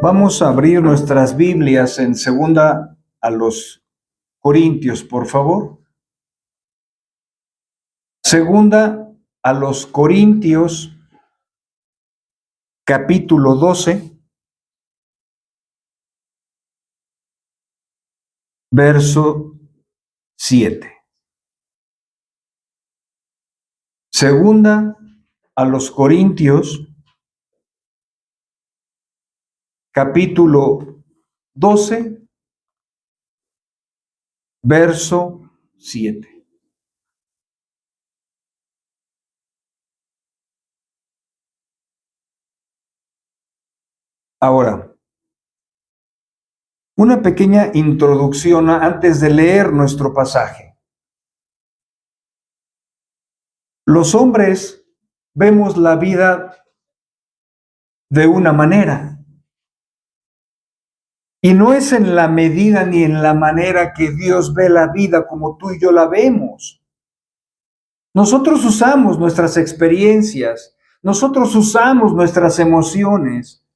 Vamos a abrir nuestras Biblias en segunda a los Corintios, por favor. Segunda a los Corintios, capítulo 12, verso 7. Segunda a los Corintios, capítulo 12, verso 7. Ahora, una pequeña introducción antes de leer nuestro pasaje. Los hombres vemos la vida de una manera, y no es en la medida ni en la manera que Dios ve la vida como tú y yo la vemos. Nosotros usamos nuestras experiencias, nosotros usamos nuestras emociones,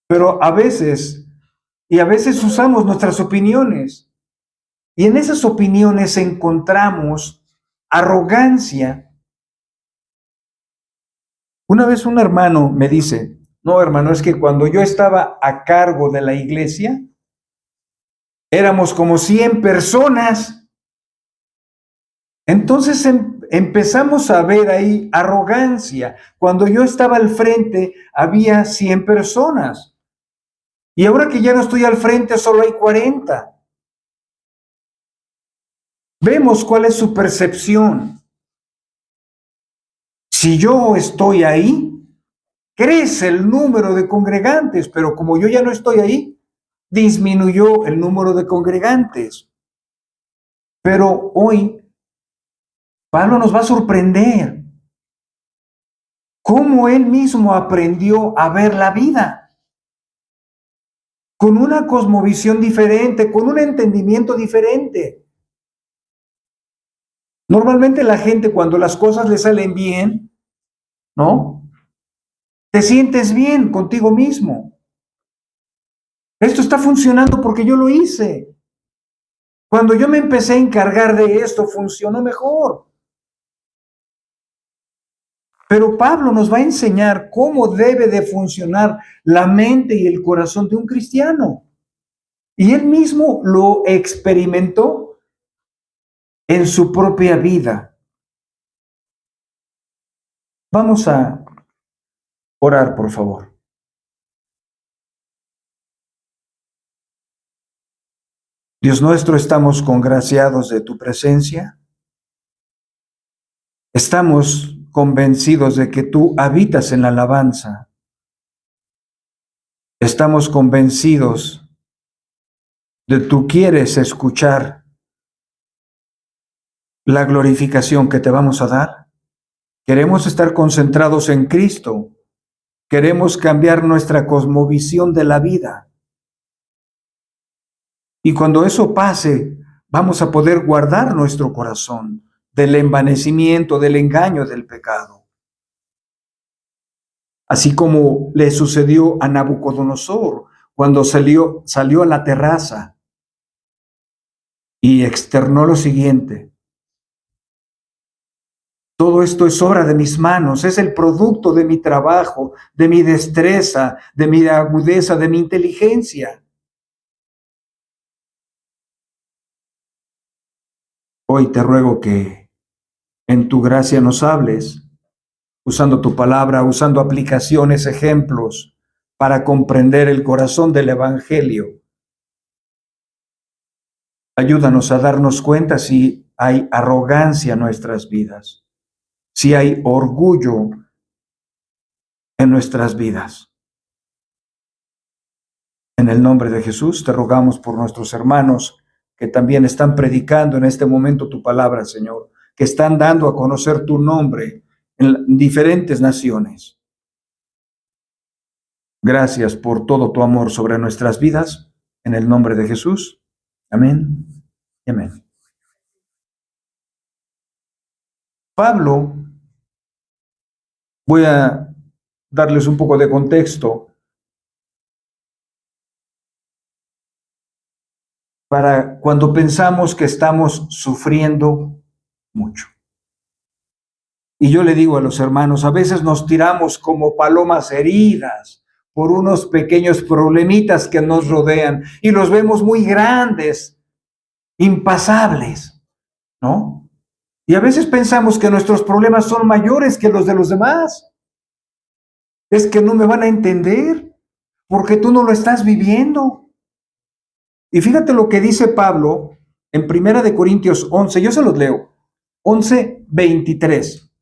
pero a veces usamos nuestras opiniones, y en esas opiniones encontramos arrogancia. Una vez un hermano me dice: no, hermano, es que cuando yo estaba a cargo de la iglesia, éramos como 100 personas. Entonces empezamos a ver ahí arrogancia. Cuando yo estaba al frente, había 100 personas. Y ahora que ya no estoy al frente, solo hay 40. Vemos cuál es su percepción. Si yo estoy ahí, crece el número de congregantes, pero como yo ya no estoy ahí, disminuyó el número de congregantes. Pero hoy, Pablo nos va a sorprender cómo él mismo aprendió a ver la vida, con una cosmovisión diferente, con un entendimiento diferente. Normalmente la gente, cuando las cosas le salen bien, ¿no? Te sientes bien contigo mismo. Esto está funcionando porque yo lo hice. Cuando yo me empecé a encargar de esto, funcionó mejor. Pero Pablo nos va a enseñar cómo debe de funcionar la mente y el corazón de un cristiano. Y él mismo lo experimentó en su propia vida. Vamos a orar, por favor. Dios nuestro, estamos congraciados de tu presencia. Estamos convencidos de que tú habitas en la alabanza. Estamos convencidos de que tú quieres escuchar la glorificación que te vamos a dar. Queremos estar concentrados en Cristo. Queremos cambiar nuestra cosmovisión de la vida. Y cuando eso pase, vamos a poder guardar nuestro corazón del envanecimiento, del engaño, del pecado. Así como le sucedió a Nabucodonosor cuando salió a la terraza y externó lo siguiente: todo esto es obra de mis manos, es el producto de mi trabajo, de mi destreza, de mi agudeza, de mi inteligencia. Hoy te ruego que en tu gracia nos hables, usando tu palabra, usando aplicaciones, ejemplos, para comprender el corazón del Evangelio. Ayúdanos a darnos cuenta si hay arrogancia en nuestras vidas, si hay orgullo en nuestras vidas. En el nombre de Jesús te rogamos por nuestros hermanos que también están predicando en este momento tu palabra, Señor, que están dando a conocer tu nombre en diferentes naciones. Gracias por todo tu amor sobre nuestras vidas. En el nombre de Jesús. Amén. Amén. Pablo, voy a darles un poco de contexto. para cuando pensamos que estamos sufriendo mucho. Y yo le digo a los hermanos, a veces nos tiramos como palomas heridas por unos pequeños problemitas que nos rodean y los vemos muy grandes, impasables, ¿no? Y a veces pensamos que nuestros problemas son mayores que los de los demás. Es que no me van a entender porque tú no lo estás viviendo. Y fíjate lo que dice Pablo en 1 Corintios 11, yo se los leo, 11:23.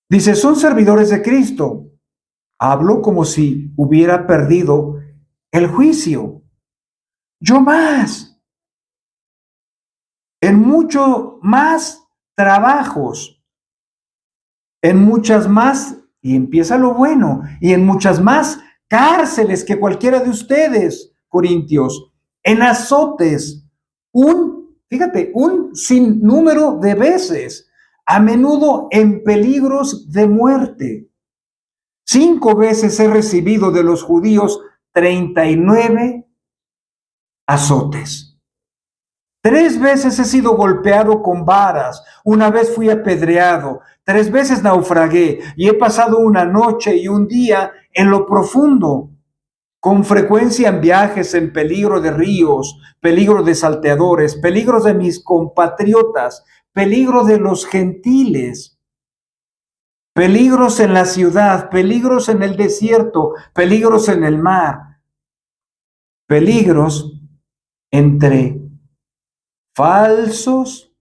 Dice, son servidores de Cristo. Hablo como si hubiera perdido el juicio. Yo más, en mucho más trabajos, en muchas más, y empieza lo bueno, y en muchas más cárceles que cualquiera de ustedes, Corintios, en azotes, fíjate, un sinnúmero de veces, a menudo en peligros de muerte. 5 veces he recibido de los judíos 39 azotes. 3 veces he sido golpeado con varas, 1 vez fui apedreado, 3 veces naufragué y he pasado una noche y un día en lo profundo, con frecuencia en viajes en peligro de ríos, peligro de salteadores, peligros de mis compatriotas, peligro de los gentiles, peligros en la ciudad, peligros en el desierto, peligros en el mar, peligros entre falsos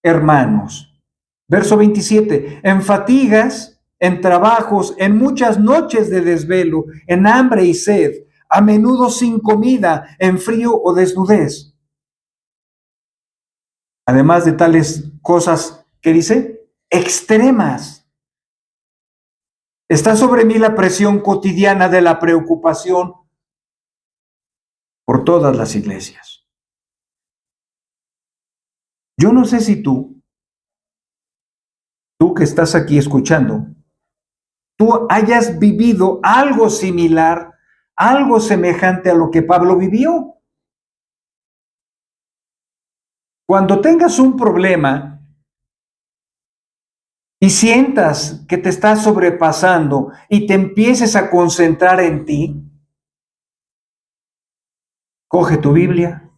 hermanos. Verso 27, en fatigas, en trabajos, en muchas noches de desvelo, en hambre y sed, a menudo sin comida, en frío o desnudez. Además de tales cosas que dice, extremas. Está sobre mí la presión cotidiana de la preocupación por todas las iglesias. Yo no sé si tú que estás aquí escuchando, tú hayas vivido algo similar, algo semejante a lo que Pablo vivió. Cuando tengas un problema y sientas que te estás sobrepasando y te empieces a concentrar en ti, coge tu Biblia,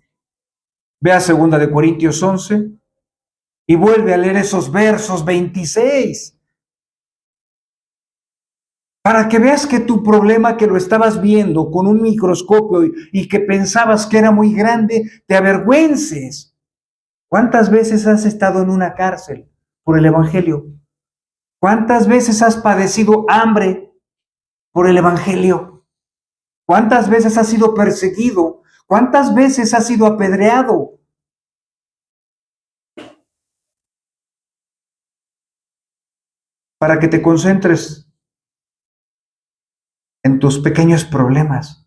ve a 2 Corintios 11 y vuelve a leer esos versos 26. Para que veas que tu problema, que lo estabas viendo con un microscopio y que pensabas que era muy grande, te avergüences. ¿Cuántas veces has estado en una cárcel por el Evangelio? ¿Cuántas veces has padecido hambre por el Evangelio? ¿Cuántas veces has sido perseguido? ¿Cuántas veces has sido apedreado? Para que te concentres en tus pequeños problemas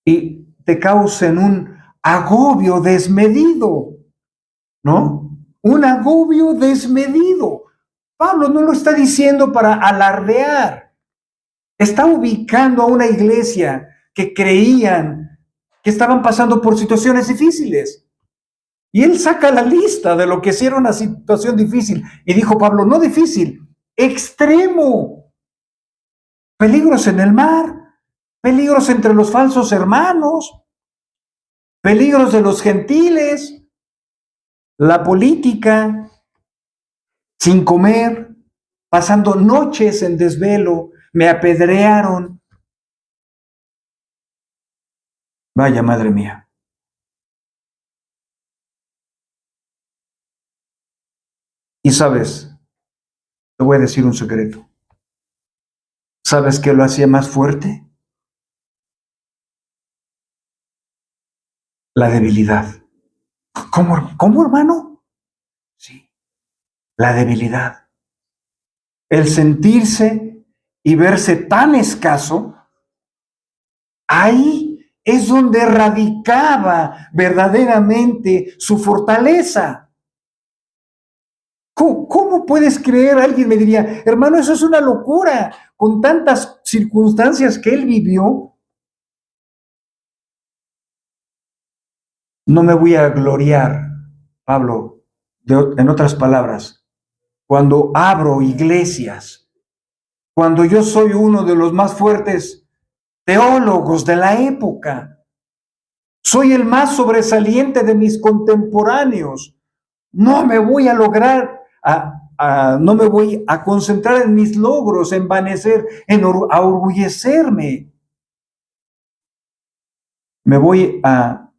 y te causen un agobio desmedido, ¿no? Un agobio desmedido. Pablo no lo está diciendo para alardear. Está ubicando a una iglesia que creían que estaban pasando por situaciones difíciles. Y él saca la lista de lo que sí era una situación difícil. Y dijo Pablo, no difícil, extremo. Peligros en el mar, peligros entre los falsos hermanos, peligros de los gentiles, la política, sin comer, pasando noches en desvelo, me apedrearon. Vaya, madre mía. Y sabes, te voy a decir un secreto. ¿Sabes qué lo hacía más fuerte? La debilidad. ¿Cómo, hermano? Sí, la debilidad. El sentirse y verse tan escaso, ahí es donde radicaba verdaderamente su fortaleza. ¿Cómo puedes creer? Alguien me diría, hermano, eso es una locura. con tantas circunstancias que él vivió, no me voy a gloriar, Pablo, en otras palabras, cuando abro iglesias, cuando yo soy uno de los más fuertes teólogos de la época, soy el más sobresaliente de mis contemporáneos, no me voy a lograr, no me voy a concentrar en mis logros, envanecer, a orgullecerme. Me voy a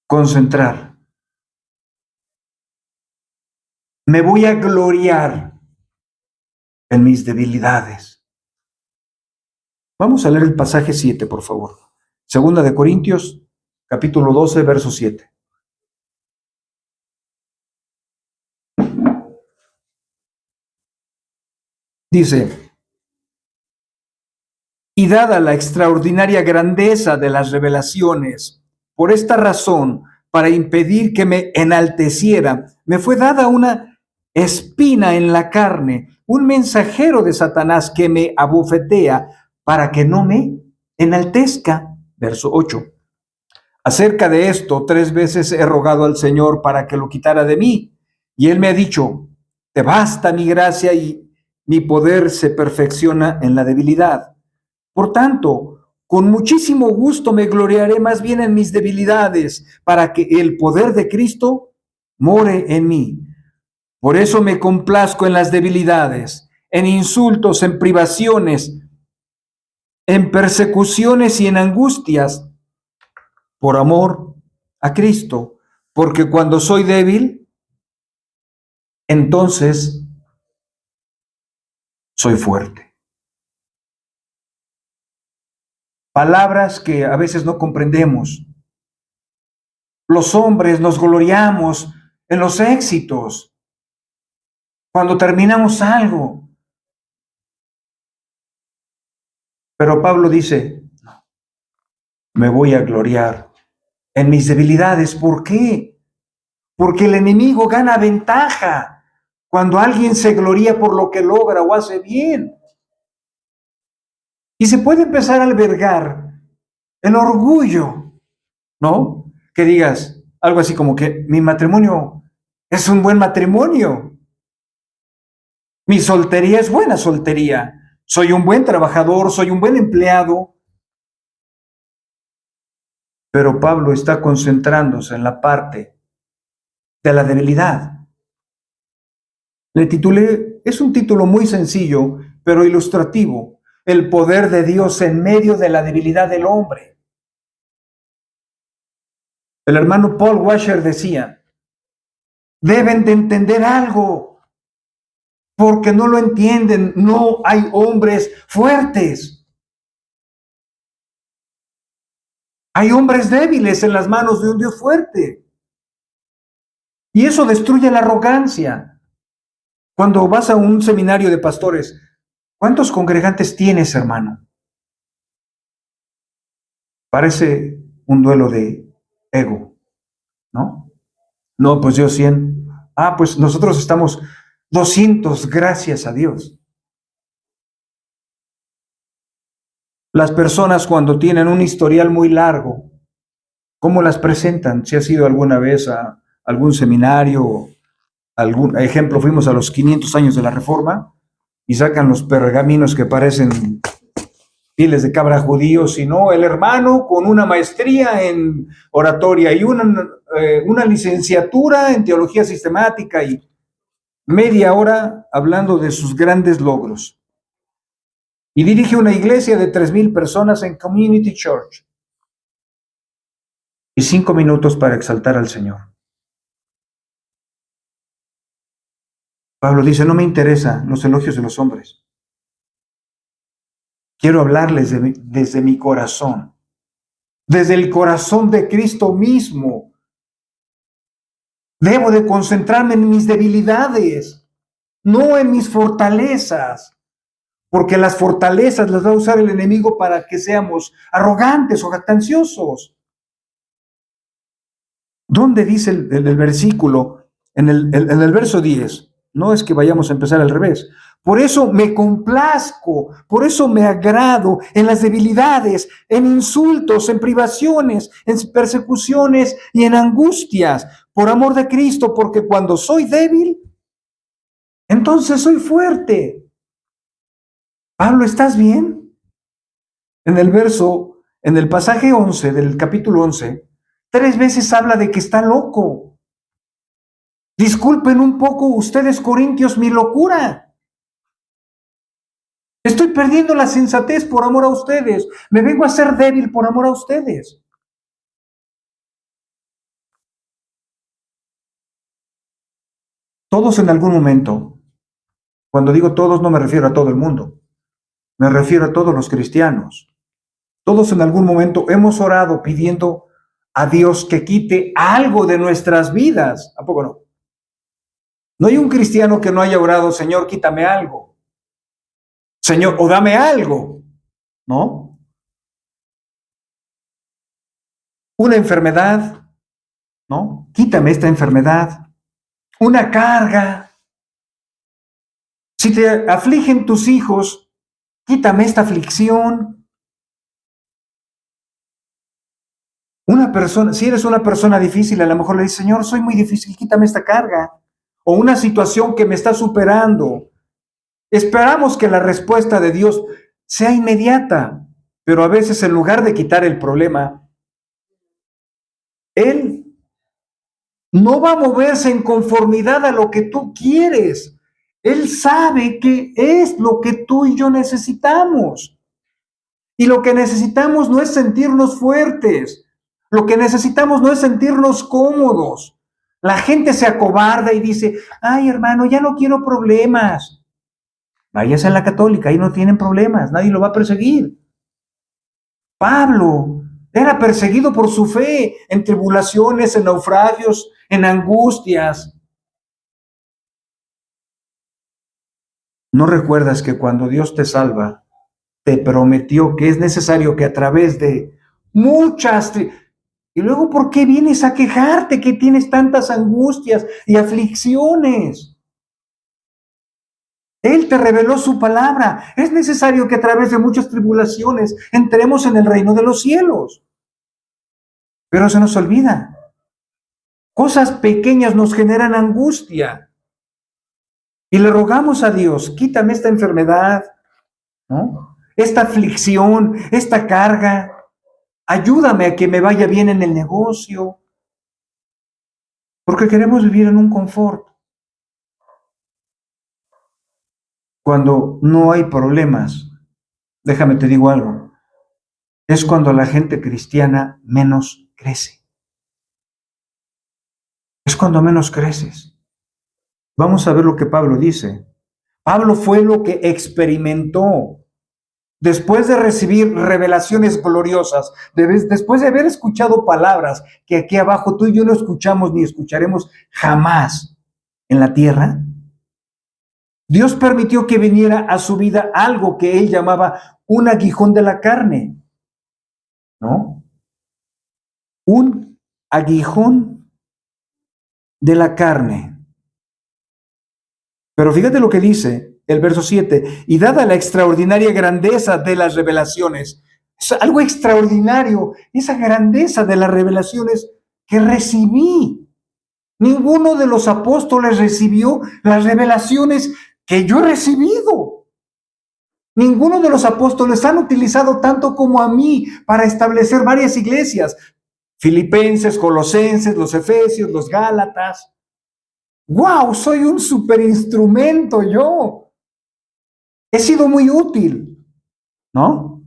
concentrar. Me voy a gloriar en mis debilidades. Vamos a leer el pasaje 7, por favor. Segunda de Corintios, capítulo 12, verso 7. Dice: y dada la extraordinaria grandeza de las revelaciones, por esta razón, para impedir que me enalteciera, me fue dada una espina en la carne, un mensajero de Satanás que me abofetea para que no me enaltezca. Verso 8. Acerca de esto, 3 veces he rogado al Señor para que lo quitara de mí, y Él me ha dicho: te basta mi gracia y mi poder se perfecciona en la debilidad. Por tanto, con muchísimo gusto me gloriaré más bien en mis debilidades, para que el poder de Cristo more en mí. Por eso me complazco en las debilidades, en insultos, en privaciones, en persecuciones y en angustias, por amor a Cristo, porque cuando soy débil, entonces soy fuerte. Palabras que a veces no comprendemos. Los hombres nos gloriamos en los éxitos, cuando terminamos algo. Pero Pablo dice: no, me voy a gloriar en mis debilidades. ¿Por qué? Porque el enemigo gana ventaja cuando alguien se gloria por lo que logra o hace bien. Y se puede empezar a albergar el orgullo, ¿no? Que digas algo así como que mi matrimonio es un buen matrimonio. Mi soltería es buena soltería. Soy un buen trabajador, soy un buen empleado. Pero Pablo está concentrándose en la parte de la debilidad. Le titulé, es un título muy sencillo, pero ilustrativo: el poder de Dios en medio de la debilidad del hombre. El hermano Paul Washer decía: deben de entender algo, porque no lo entienden. No hay hombres fuertes. Hay hombres débiles en las manos de un Dios fuerte. Y eso destruye la arrogancia. Cuando vas a un seminario de pastores, ¿cuántos congregantes tienes, hermano? Parece un duelo de ego, ¿no? No, pues yo 100. Ah, pues nosotros estamos 200, gracias a Dios. Las personas, cuando tienen un historial muy largo, ¿cómo las presentan? Si has ido alguna vez a algún seminario, algún ejemplo, fuimos a los 500 años de la Reforma y sacan los pergaminos que parecen pieles de cabra judíos, sino el hermano con una maestría en oratoria y una licenciatura en teología sistemática y media hora hablando de sus grandes logros. Y dirige una iglesia de 3,000 personas en Community Church. Y 5 minutos para exaltar al Señor. Pablo dice: no me interesan los elogios de los hombres. Quiero hablarles desde mi corazón, desde el corazón de Cristo mismo. Debo de concentrarme en mis debilidades, no en mis fortalezas, porque las fortalezas las va a usar el enemigo para que seamos arrogantes o jactanciosos. ¿Dónde dice el versículo? En el verso 10. No es que vayamos a empezar al revés. Por eso me complazco, por eso me agrado en las debilidades, en insultos, en privaciones, en persecuciones y en angustias, por amor de Cristo, porque cuando soy débil, entonces soy fuerte. Pablo, ¿estás bien? En el pasaje 11 del capítulo 11, 3 veces habla de que está loco. Disculpen un poco ustedes, corintios, mi locura. Estoy perdiendo la sensatez por amor a ustedes. Me vengo a ser débil por amor a ustedes. Todos en algún momento, cuando digo todos no me refiero a todo el mundo, me refiero a todos los cristianos. Todos en algún momento hemos orado pidiendo a Dios que quite algo de nuestras vidas. ¿A poco no? No hay un cristiano que no haya orado, Señor, quítame algo. Señor, o dame algo. ¿No? Una enfermedad, ¿no? Quítame esta enfermedad. Una carga. Si te afligen tus hijos, quítame esta aflicción. Una persona, si eres una persona difícil, a lo mejor le dices, Señor, soy muy difícil, quítame esta carga. O una situación que me está superando. Esperamos que la respuesta de Dios sea inmediata, pero a veces en lugar de quitar el problema, Él no va a moverse en conformidad a lo que tú quieres. Él sabe que es lo que tú y yo necesitamos. Y lo que necesitamos no es sentirnos fuertes. Lo que necesitamos no es sentirnos cómodos. La gente se acobarda y dice, ay hermano, ya no quiero problemas. Váyase a la católica, ahí no tienen problemas, nadie lo va a perseguir. Pablo era perseguido por su fe en tribulaciones, en naufragios, en angustias. ¿No recuerdas que cuando Dios te salva, te prometió que es necesario que a través de muchas... Y luego, ¿por qué vienes a quejarte que tienes tantas angustias y aflicciones? Él te reveló su palabra. Es necesario que a través de muchas tribulaciones entremos en el reino de los cielos. Pero se nos olvida. Cosas pequeñas nos generan angustia. Y le rogamos a Dios, quítame esta enfermedad, ¿no? Esta aflicción, esta carga. Ayúdame a que me vaya bien en el negocio. Porque queremos vivir en un confort. Cuando no hay problemas, déjame te digo algo, es cuando la gente cristiana menos crece. Es cuando menos creces. Vamos a ver lo que Pablo dice. Pablo fue lo que experimentó después de recibir revelaciones gloriosas, después de haber escuchado palabras que aquí abajo tú y yo no escuchamos ni escucharemos jamás en la tierra. Dios permitió que viniera a su vida algo que él llamaba un aguijón de la carne, ¿no? Un aguijón de la carne. Pero fíjate lo que dice el verso 7, y dada la extraordinaria grandeza de las revelaciones, es algo extraordinario, esa grandeza de las revelaciones que recibí. Ninguno de los apóstoles recibió las revelaciones que yo he recibido. Ninguno de los apóstoles han utilizado tanto como a mí para establecer varias iglesias. Filipenses, Colosenses, los Efesios, los Gálatas. ¡Wow! Soy un superinstrumento yo. He sido muy útil, ¿no?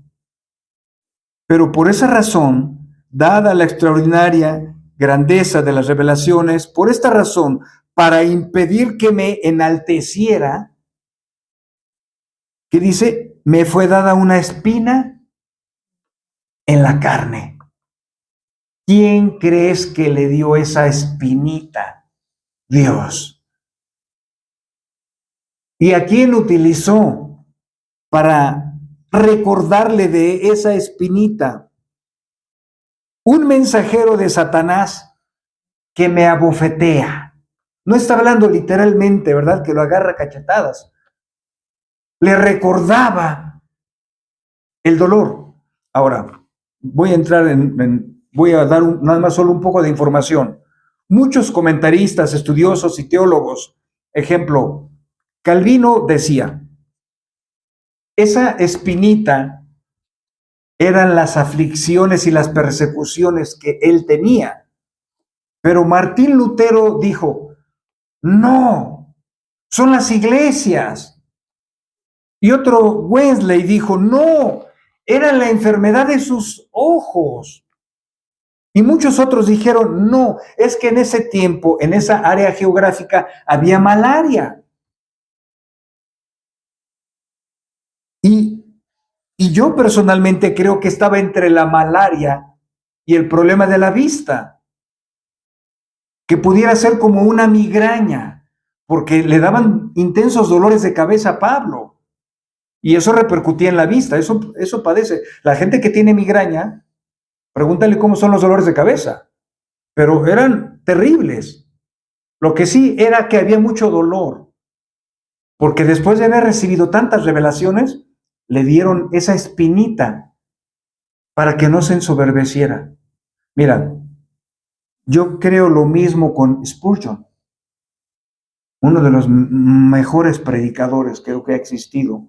Pero por esa razón, dada la extraordinaria grandeza de las revelaciones, por esta razón, para impedir que me enalteciera, que dice, me fue dada una espina en la carne. ¿Quién crees que le dio esa espinita? Dios. ¿Y a quién utilizó para recordarle de esa espinita? Un mensajero de Satanás que me abofetea. No está hablando literalmente, ¿verdad? Que lo agarra cachetadas. le recordaba el dolor. Ahora, voy a entrar voy a dar nada más solo un poco de información. Muchos comentaristas, estudiosos y teólogos, ejemplo, Calvino decía, esa espinita eran las aflicciones y las persecuciones que él tenía. Pero Martín Lutero dijo, no, son las iglesias. Y otro, Wesley, dijo, no, era la enfermedad de sus ojos. Y muchos otros dijeron, no, es que en ese tiempo, en esa área geográfica, había malaria. Y yo personalmente creo que estaba entre la malaria y el problema de la vista, que pudiera ser como una migraña, porque le daban intensos dolores de cabeza a Pablo. Y eso repercutía en la vista, eso padece. La gente que tiene migraña, pregúntale cómo son los dolores de cabeza, pero eran terribles. Lo que sí era que había mucho dolor, porque después de haber recibido tantas revelaciones, le dieron esa espinita para que no se ensoberbeciera. Mira, yo creo lo mismo con Spurgeon, uno de los mejores predicadores creo que ha existido.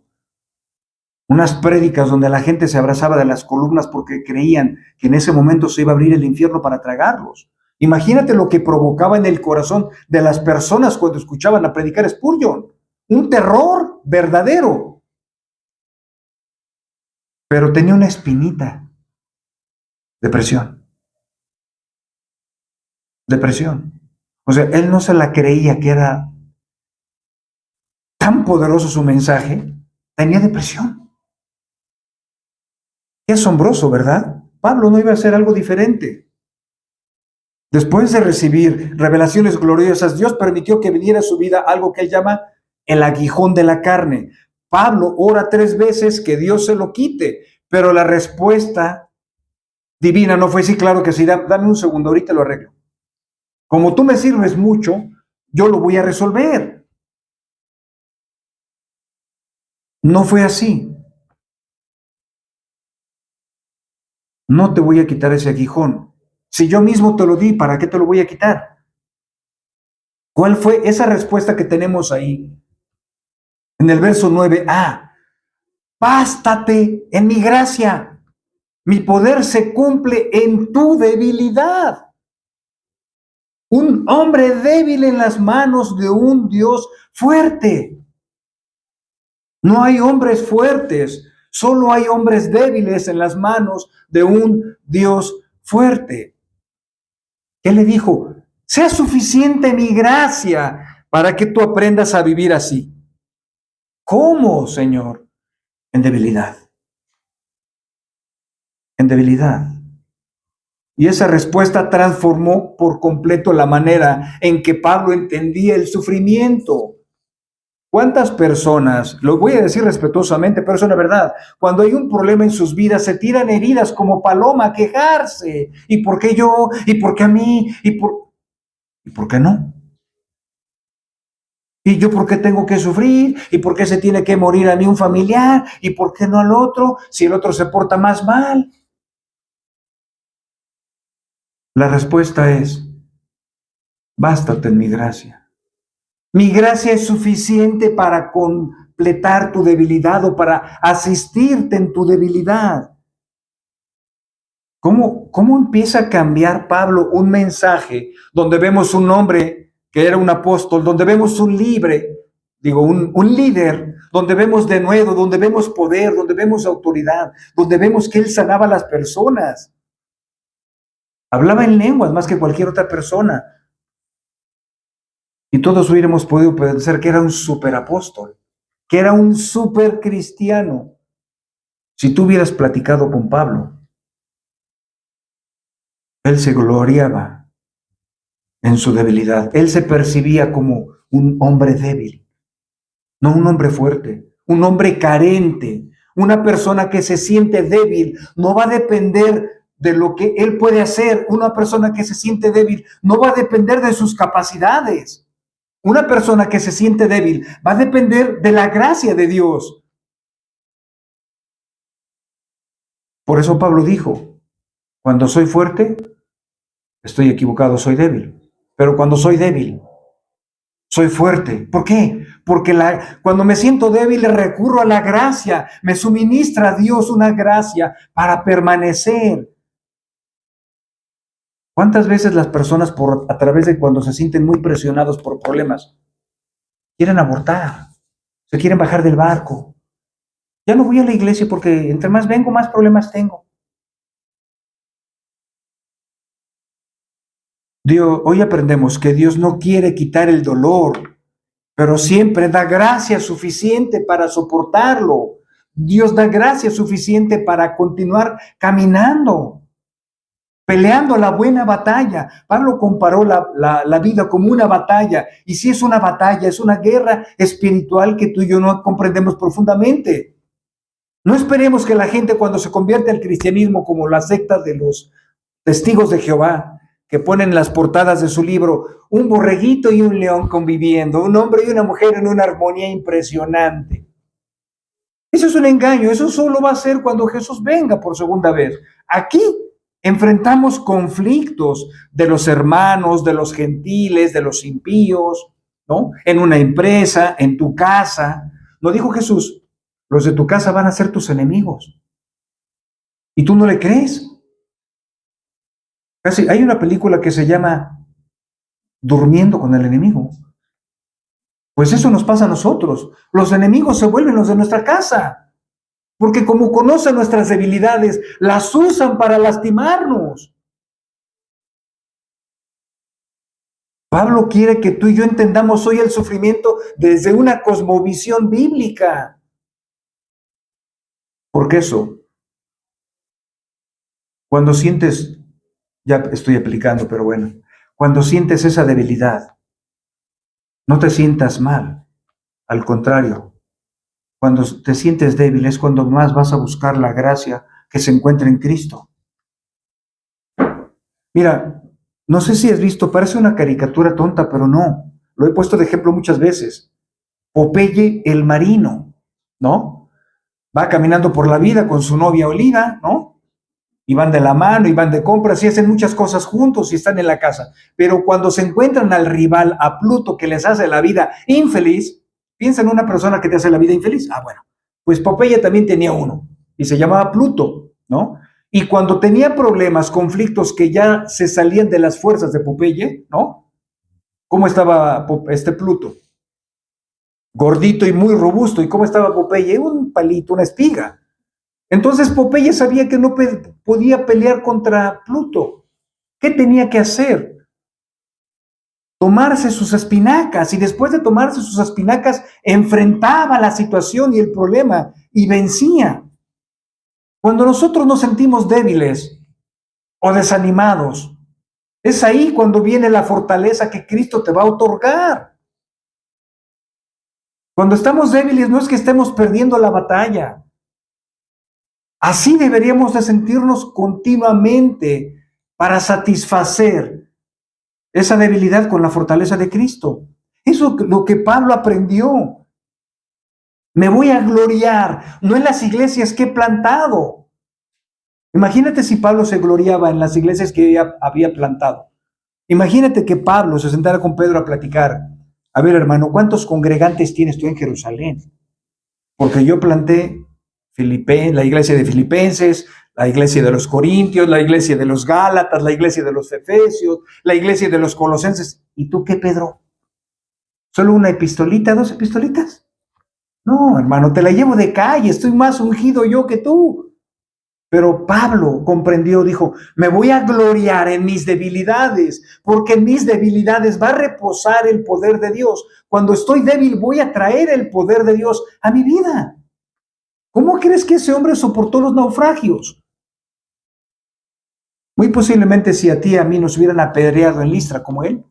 Unas prédicas donde la gente se abrazaba de las columnas porque creían que en ese momento se iba a abrir el infierno para tragarlos. Imagínate lo que provocaba en el corazón de las personas cuando escuchaban a predicar Spurgeon. Un terror verdadero. Pero tenía una espinita. Depresión. Depresión. O sea, él no se la creía que era tan poderoso su mensaje. Tenía depresión. Qué asombroso, ¿verdad? Pablo no iba a hacer algo diferente. Después de recibir revelaciones gloriosas, Dios permitió que viniera a su vida algo que él llama el aguijón de la carne. Pablo ora 3 veces que Dios se lo quite, pero la respuesta divina no fue sí, claro que sí, dame un segundo, ahorita lo arreglo. Como tú me sirves mucho, yo lo voy a resolver. No fue así. No te voy a quitar ese aguijón. Si yo mismo te lo di, ¿para qué te lo voy a quitar? ¿Cuál fue esa respuesta que tenemos ahí? En el verso 9a, bástate en mi gracia, mi poder se cumple en tu debilidad. Un hombre débil en las manos de un Dios fuerte. No hay hombres fuertes, solo hay hombres débiles en las manos de un Dios fuerte. ¿Qué le dijo? Sea suficiente mi gracia para que tú aprendas a vivir así. ¿Cómo, Señor? En debilidad. En debilidad. Y esa respuesta transformó por completo la manera en que Pablo entendía el sufrimiento. ¿Cuántas personas, lo voy a decir respetuosamente, pero es una verdad, cuando hay un problema en sus vidas se tiran heridas como paloma a quejarse? ¿Y por qué yo? ¿Y por qué a mí? ¿Y por qué no? ¿Y yo por qué tengo que sufrir? ¿Y por qué se tiene que morir a mí un familiar? ¿Y por qué no al otro? Si el otro se porta más mal. La respuesta es, bástate en mi gracia. Mi gracia es suficiente para completar tu debilidad o para asistirte en tu debilidad. ¿Cómo empieza a cambiar Pablo un mensaje donde vemos un hombre que era un apóstol, donde vemos un un líder, donde vemos denuedo, donde vemos poder, donde vemos autoridad, donde vemos que él sanaba a las personas? Hablaba en lenguas más que cualquier otra persona. Y todos hubiéramos podido pensar que era un superapóstol, que era un supercristiano. Si tú hubieras platicado con Pablo, él se gloriaba en su debilidad. Él se percibía como un hombre débil, no un hombre fuerte, un hombre carente, una persona que se siente débil. No va a depender de lo que él puede hacer. Una persona que se siente débil no va a depender de sus capacidades. Una persona que se siente débil va a depender de la gracia de Dios. Por eso Pablo dijo, cuando soy fuerte, estoy equivocado, soy débil. Pero cuando soy débil, soy fuerte. ¿Por qué? Porque cuando me siento débil recurro a la gracia. Me suministra a Dios una gracia para permanecer. ¿Cuántas veces las personas a través de cuando se sienten muy presionados por problemas, quieren abortar, se quieren bajar del barco? Ya no voy a la iglesia porque entre más vengo, más problemas tengo. Hoy aprendemos que Dios no quiere quitar el dolor, pero siempre da gracia suficiente para soportarlo. Dios da gracia suficiente para continuar caminando, peleando la buena batalla. Pablo comparó la vida como una batalla, y si es una batalla, es una guerra espiritual que tú y yo no comprendemos profundamente. No esperemos que la gente, cuando se convierte al cristianismo, como las sectas de los testigos de Jehová, que ponen en las portadas de su libro un borreguito y un león conviviendo, un hombre y una mujer en una armonía impresionante. Eso es un engaño, eso solo va a ser cuando Jesús venga por segunda vez. Aquí enfrentamos conflictos de los hermanos, de los gentiles, de los impíos, ¿no? En una empresa, en tu casa. ¿No dijo Jesús? Los de tu casa van a ser tus enemigos. ¿Y tú no le crees? Casi hay una película que se llama Durmiendo con el enemigo. Pues eso nos pasa a nosotros. Los enemigos se vuelven los de nuestra casa, porque como conocen nuestras debilidades, las usan para lastimarnos. Pablo quiere que tú y yo entendamos hoy el sufrimiento desde una cosmovisión bíblica. Porque eso, cuando sientes, ya estoy aplicando, pero bueno, cuando sientes esa debilidad, no te sientas mal. Al contrario, cuando te sientes débil es cuando más vas a buscar la gracia que se encuentra en Cristo. Mira, no sé si has visto, parece una caricatura tonta, pero no. Lo he puesto de ejemplo muchas veces. Popeye el marino, ¿no? Va caminando por la vida con su novia Oliva, ¿no? Y van de la mano, y van de compras, y hacen muchas cosas juntos y están en la casa. Pero cuando se encuentran al rival, a Pluto, que les hace la vida infeliz, piensa en una persona que te hace la vida infeliz. Ah, bueno, pues Popeye también tenía uno, y se llamaba Pluto, ¿no? Y cuando tenía problemas, conflictos que ya se salían de las fuerzas de Popeye, ¿no? ¿Cómo estaba este Pluto? Gordito y muy robusto. ¿Y cómo estaba Popeye? Un palito, una espiga. Entonces Popeye sabía que no podía pelear contra Pluto. ¿Qué tenía que hacer? Tomarse sus espinacas, y después de tomarse sus espinacas enfrentaba la situación y el problema y vencía. Cuando nosotros nos sentimos débiles o desanimados, es ahí cuando viene la fortaleza que Cristo te va a otorgar. Cuando estamos débiles no es que estemos perdiendo la batalla. Así deberíamos de sentirnos continuamente para satisfacer esa debilidad con la fortaleza de Cristo. Eso es lo que Pablo aprendió. Me voy a gloriar, no en las iglesias que he plantado. Imagínate si Pablo se gloriaba en las iglesias que había plantado. Imagínate que Pablo se sentara con Pedro a platicar. A ver, hermano, ¿cuántos congregantes tienes tú en Jerusalén? Porque yo planté la iglesia de Filipenses, la iglesia de los Corintios, la iglesia de los Gálatas, la iglesia de los Efesios, la iglesia de los Colosenses. ¿Y tú qué, Pedro? ¿Solo una epistolita, 2 epistolitas? No, hermano, te la llevo de calle, estoy más ungido yo que tú. Pero Pablo comprendió, dijo, me voy a gloriar en mis debilidades, porque en mis debilidades va a reposar el poder de Dios. Cuando estoy débil voy a traer el poder de Dios a mi vida. ¿Cómo crees que ese hombre soportó los naufragios? Muy posiblemente si a ti y a mí nos hubieran apedreado en Listra como él,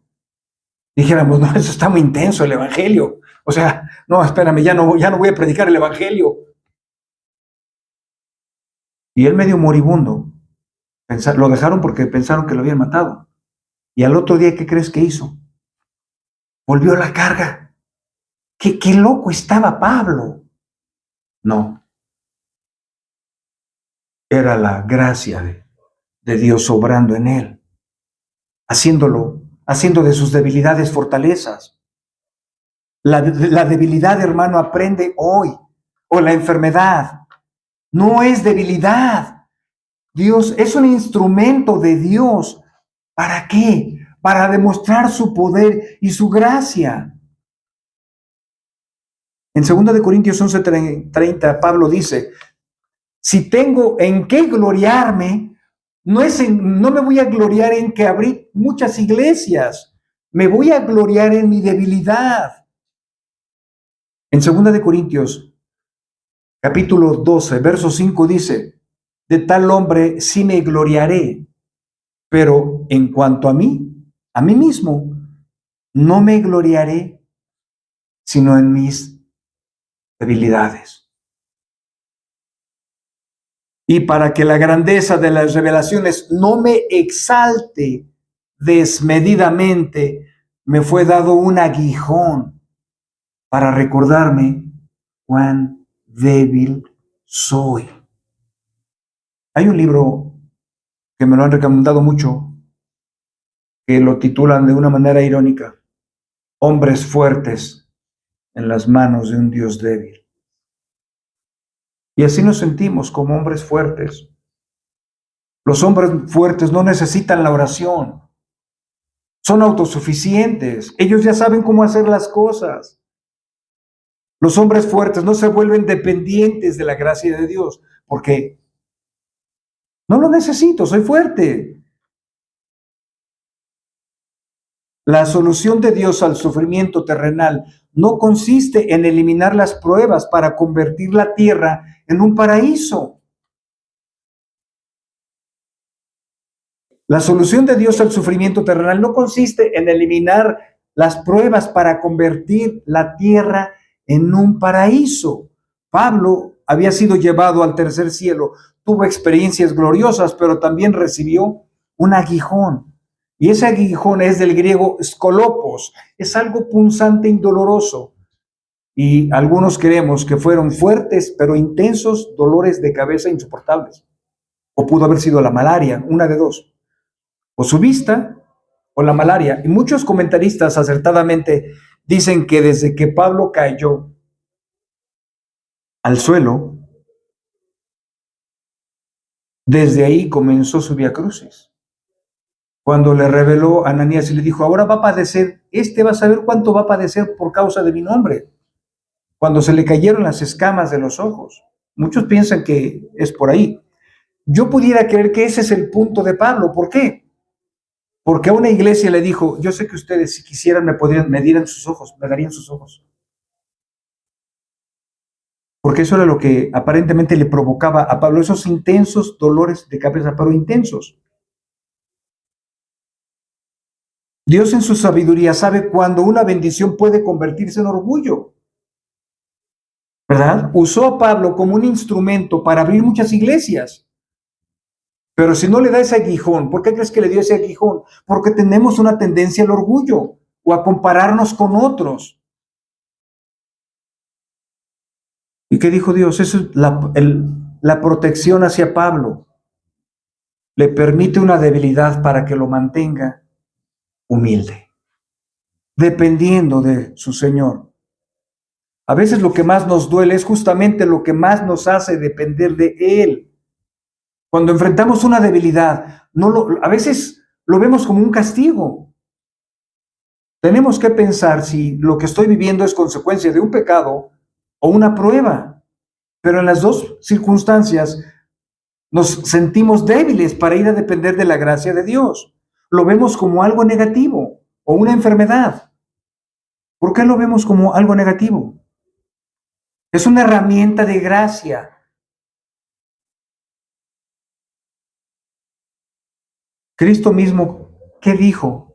dijéramos, no, eso está muy intenso el evangelio. O sea, no, espérame, ya no voy a predicar el evangelio. Y él medio moribundo, lo dejaron porque pensaron que lo habían matado. Y al otro día, ¿qué crees que hizo? Volvió a la carga. ¿Qué loco estaba Pablo? No. era la gracia de Dios obrando en él, haciendo de sus debilidades fortalezas. La debilidad, hermano, aprende hoy, o la enfermedad, no es debilidad. Dios es un instrumento de Dios. ¿Para qué? Para demostrar su poder y su gracia. En 2 Corintios 11:30, Pablo dice, si tengo en qué gloriarme, no me voy a gloriar en que abrí muchas iglesias, me voy a gloriar en mi debilidad. En 2 Corintios, capítulo 12, verso 5 dice, de tal hombre sí me gloriaré, pero en cuanto a mí mismo, no me gloriaré, sino en mis debilidades. Y para que la grandeza de las revelaciones no me exalte desmedidamente, me fue dado un aguijón para recordarme cuán débil soy. Hay un libro que me lo han recomendado mucho, que lo titulan de una manera irónica, Hombres fuertes en las manos de un Dios débil. Y así nos sentimos como hombres fuertes. Los hombres fuertes no necesitan la oración. Son autosuficientes. Ellos ya saben cómo hacer las cosas. Los hombres fuertes no se vuelven dependientes de la gracia de Dios, porque no lo necesito, soy fuerte. La solución de Dios al sufrimiento terrenal no consiste en eliminar las pruebas para convertir la tierra en un paraíso. La solución de Dios al sufrimiento terrenal no consiste en eliminar las pruebas para convertir la tierra en un paraíso. Pablo había sido llevado al tercer cielo, tuvo experiencias gloriosas, pero también recibió un aguijón. Y ese aguijón es del griego skolopos, es algo punzante y doloroso. Y algunos creemos que fueron fuertes, pero intensos dolores de cabeza insoportables. O pudo haber sido la malaria, una de dos. O su vista o la malaria. Y muchos comentaristas acertadamente dicen que desde que Pablo cayó al suelo, desde ahí comenzó su viacrucis. Cuando le reveló a Ananías y le dijo, ahora va a padecer, va a saber cuánto va a padecer por causa de mi nombre. Cuando se le cayeron las escamas de los ojos. Muchos piensan que es por ahí. Yo pudiera creer que ese es el punto de Pablo. ¿Por qué? Porque a una iglesia le dijo, yo sé que ustedes si quisieran me dieran sus ojos, me darían sus ojos. Porque eso era lo que aparentemente le provocaba a Pablo, esos intensos dolores de cabeza, pero intensos. Dios en su sabiduría sabe cuándo una bendición puede convertirse en orgullo. ¿Verdad? Usó a Pablo como un instrumento para abrir muchas iglesias. Pero si no le da ese aguijón, ¿por qué crees que le dio ese aguijón? Porque tenemos una tendencia al orgullo o a compararnos con otros. ¿Y qué dijo Dios? Eso es la protección hacia Pablo. Le permite una debilidad para que lo mantenga humilde, dependiendo de su Señor. A veces lo que más nos duele es justamente lo que más nos hace depender de Él. Cuando enfrentamos una debilidad, a veces lo vemos como un castigo. Tenemos que pensar si lo que estoy viviendo es consecuencia de un pecado o una prueba. Pero en las dos circunstancias nos sentimos débiles para ir a depender de la gracia de Dios. Lo vemos como algo negativo o una enfermedad. ¿Por qué lo vemos como algo negativo? Es una herramienta de gracia. Cristo mismo, ¿qué dijo?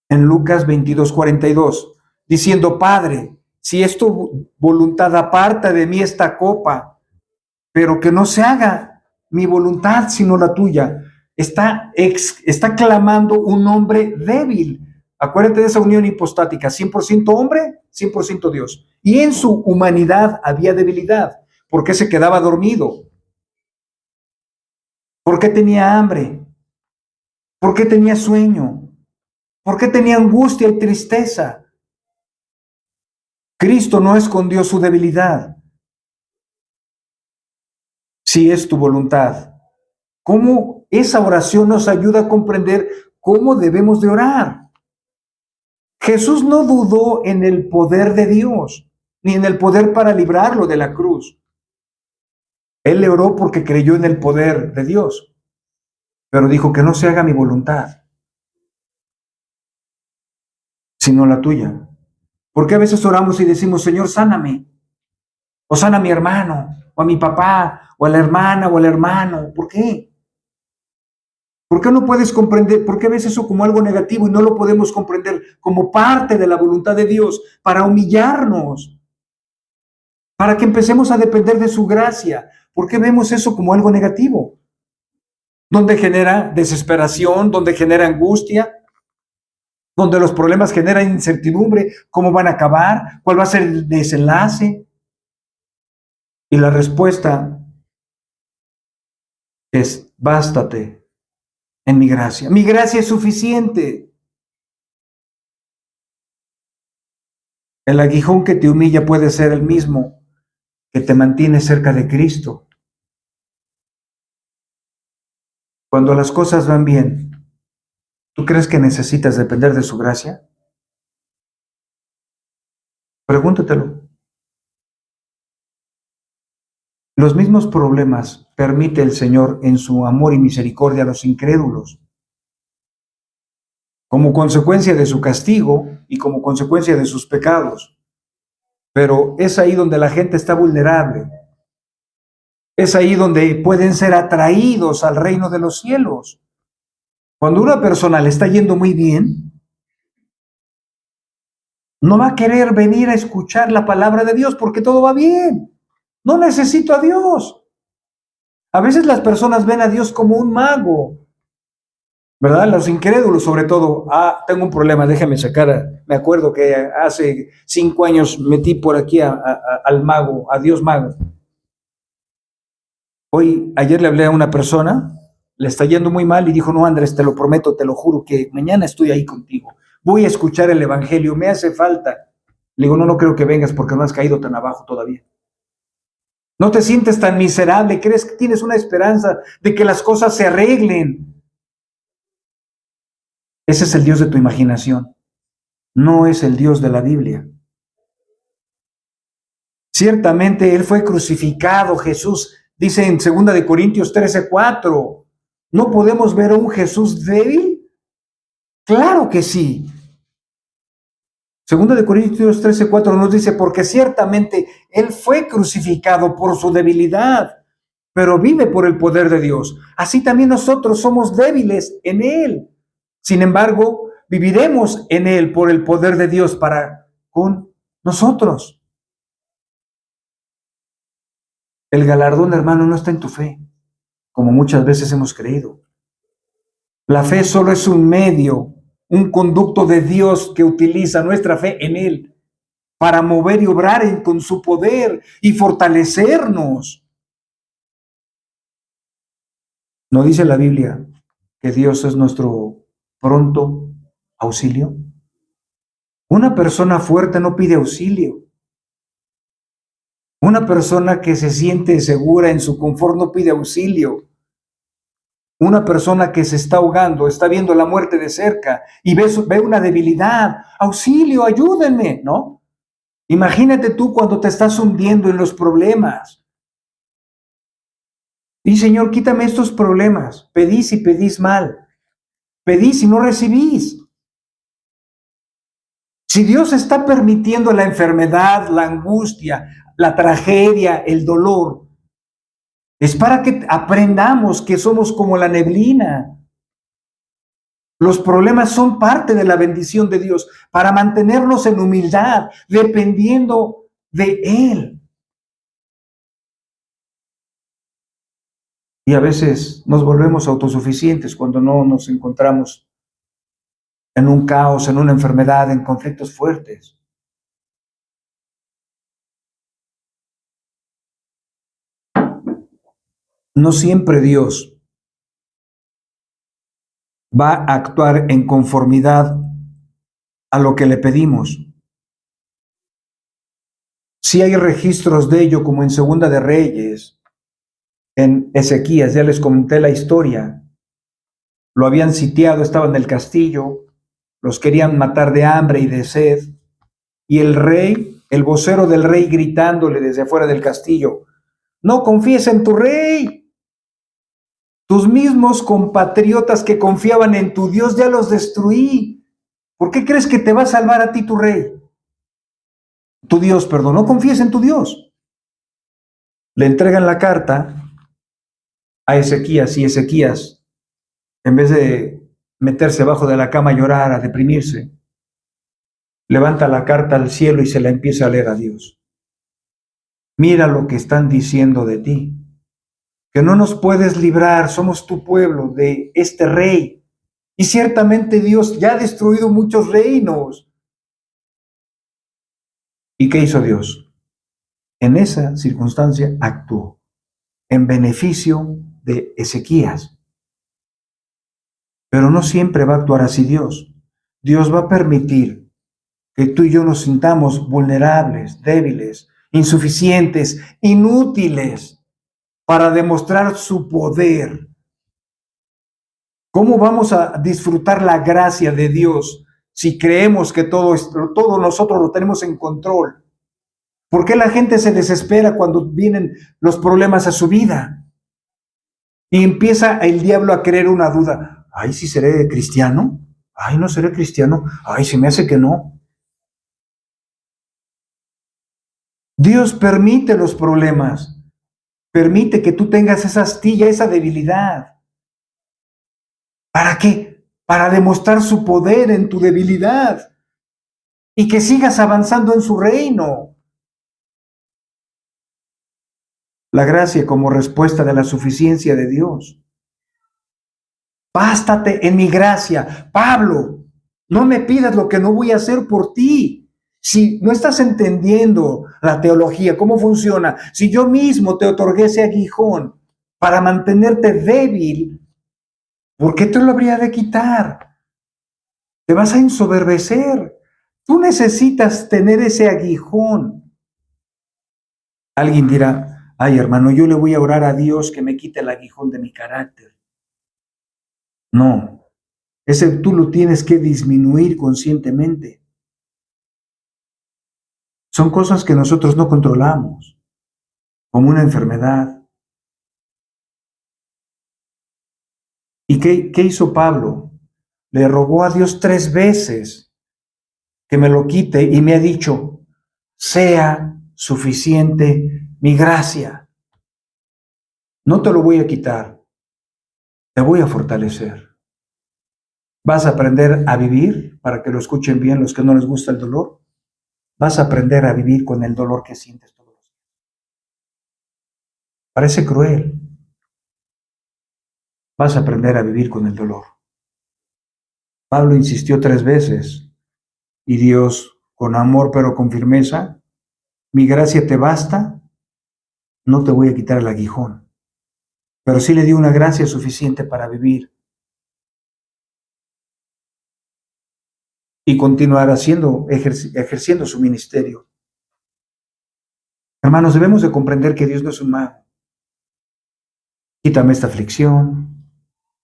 En Lucas 22:42, diciendo, Padre, si es tu voluntad, aparta de mí esta copa, pero que no se haga mi voluntad sino la tuya. Está clamando un hombre débil. Acuérdate de esa unión hipostática, 100% hombre, 100% Dios. Y en su humanidad había debilidad, porque se quedaba dormido. ¿Por qué tenía hambre? ¿Por qué tenía sueño? ¿Por qué tenía angustia y tristeza? Cristo no escondió su debilidad. Si es tu voluntad. ¿Cómo esa oración nos ayuda a comprender cómo debemos de orar? Jesús no dudó en el poder de Dios, ni en el poder para librarlo de la cruz. Él le oró porque creyó en el poder de Dios, pero dijo que no se haga mi voluntad, sino la tuya. Porque a veces oramos y decimos, Señor, sáname, o sana a mi hermano, o a mi papá, o a la hermana, o al hermano. ¿Por qué? ¿Por qué no puedes comprender? ¿Por qué ves eso como algo negativo y no lo podemos comprender como parte de la voluntad de Dios para humillarnos, para que empecemos a depender de su gracia? ¿Por qué vemos eso como algo negativo? Donde genera desesperación, donde genera angustia, donde los problemas generan incertidumbre, cómo van a acabar, cuál va a ser el desenlace. Y la respuesta es, bástate en mi gracia. Mi gracia es suficiente. El aguijón que te humilla puede ser el mismo que te mantiene cerca de Cristo. Cuando las cosas van bien, ¿tú crees que necesitas depender de su gracia? Pregúntatelo. Los mismos problemas permite el Señor en su amor y misericordia a los incrédulos, como consecuencia de su castigo y como consecuencia de sus pecados. Pero es ahí donde la gente está vulnerable. Es ahí donde pueden ser atraídos al reino de los cielos. Cuando una persona le está yendo muy bien, no va a querer venir a escuchar la palabra de Dios porque todo va bien. No necesito a Dios. A veces las personas ven a Dios como un mago, ¿verdad? Los incrédulos sobre todo. Tengo un problema, déjame sacar. Me acuerdo que hace 5 años metí por aquí al mago, a Dios mago. Ayer le hablé a una persona, le está yendo muy mal y dijo, no, Andrés, te lo prometo, te lo juro que mañana estoy ahí contigo. Voy a escuchar el evangelio, me hace falta. Le digo, no, no creo que vengas porque no has caído tan abajo todavía. No te sientes tan miserable, crees que tienes una esperanza de que las cosas se arreglen. Ese es el Dios de tu imaginación, no es el Dios de la Biblia. Ciertamente Él fue crucificado, Jesús, dice en 2 Corintios 13:4. ¿No podemos ver a un Jesús débil? Claro que sí. 2 Corintios 13:4 nos dice, porque ciertamente Él fue crucificado por su debilidad, pero vive por el poder de Dios. Así también nosotros somos débiles en Él. Sin embargo, viviremos en Él por el poder de Dios para con nosotros. El galardón, hermano, no está en tu fe, como muchas veces hemos creído. La fe solo es un medio, un conducto de Dios que utiliza nuestra fe en Él para mover y obrar con su poder y fortalecernos. ¿No dice la Biblia que Dios es nuestro pronto auxilio? Una persona fuerte no pide auxilio. Una persona que se siente segura en su confort no pide auxilio. Una persona que se está ahogando, está viendo la muerte de cerca y ve una debilidad. Auxilio, ayúdenme, ¿no? Imagínate tú cuando te estás hundiendo en los problemas. Y Señor, quítame estos problemas. Pedís y pedís mal. Pedís y no recibís. Si Dios está permitiendo la enfermedad, la angustia, la tragedia, el dolor, es para que aprendamos que somos como la neblina. Los problemas son parte de la bendición de Dios para mantenernos en humildad, dependiendo de Él. Y a veces nos volvemos autosuficientes cuando no nos encontramos en un caos, en una enfermedad, en conflictos fuertes. No siempre Dios va a actuar en conformidad a lo que le pedimos. Si hay registros de ello, como en Segunda de Reyes, en Ezequías, ya les comenté la historia. Lo habían sitiado, estaba en el castillo, los querían matar de hambre y de sed, y el rey, el vocero del rey gritándole desde afuera del castillo: no confíes en tu rey. Tus mismos compatriotas que confiaban en tu Dios ya los destruí. ¿Por qué crees que te va a salvar a ti tu rey? Tu Dios, perdón, no confíes en tu Dios. Le entregan la carta a Ezequías y Ezequías, en vez de meterse abajo de la cama a llorar, a deprimirse, levanta la carta al cielo y se la empieza a leer a Dios. Mira lo que están diciendo de ti, que no nos puedes librar, somos tu pueblo, de este rey. Y ciertamente Dios ya ha destruido muchos reinos. ¿Y qué hizo Dios? En esa circunstancia actuó en beneficio de Ezequías. Pero no siempre va a actuar así Dios. Dios va a permitir que tú y yo nos sintamos vulnerables, débiles, insuficientes, inútiles, para demostrar su poder. ¿Cómo vamos a disfrutar la gracia de Dios si creemos que todo nosotros lo tenemos en control? ¿Por qué la gente se desespera cuando vienen los problemas a su vida? Y empieza el diablo a creer una duda. Ay, ¿sí seré cristiano? Ay, ¿no seré cristiano? Ay, se me hace que no. Dios permite los problemas. Permite que tú tengas esa astilla, esa debilidad. ¿Para qué? Para demostrar su poder en tu debilidad y que sigas avanzando en su reino. La gracia como respuesta de la suficiencia de Dios. Bástate en mi gracia. Pablo, no me pidas lo que no voy a hacer por ti. Si no estás entendiendo la teología, cómo funciona, si yo mismo te otorgué ese aguijón para mantenerte débil, ¿por qué te lo habría de quitar? Te vas a ensoberbecer. Tú necesitas tener ese aguijón. Alguien dirá: ay, hermano, yo le voy a orar a Dios que me quite el aguijón de mi carácter. No, ese tú lo tienes que disminuir conscientemente. Son cosas que nosotros no controlamos, como una enfermedad. ¿Y qué hizo Pablo? Le rogó a Dios 3 veces que me lo quite y me ha dicho: sea suficiente mi gracia. No te lo voy a quitar, te voy a fortalecer. Vas a aprender a vivir, para que lo escuchen bien los que no les gusta el dolor. Vas a aprender a vivir con el dolor que sientes todos los días. Parece cruel. Vas a aprender a vivir con el dolor. Pablo insistió 3 veces y Dios, con amor pero con firmeza: mi gracia te basta, no te voy a quitar el aguijón. Pero sí le dio una gracia suficiente para vivir y continuar ejerciendo su ministerio. Hermanos, debemos de comprender que Dios no es un mago. Quítame esta aflicción,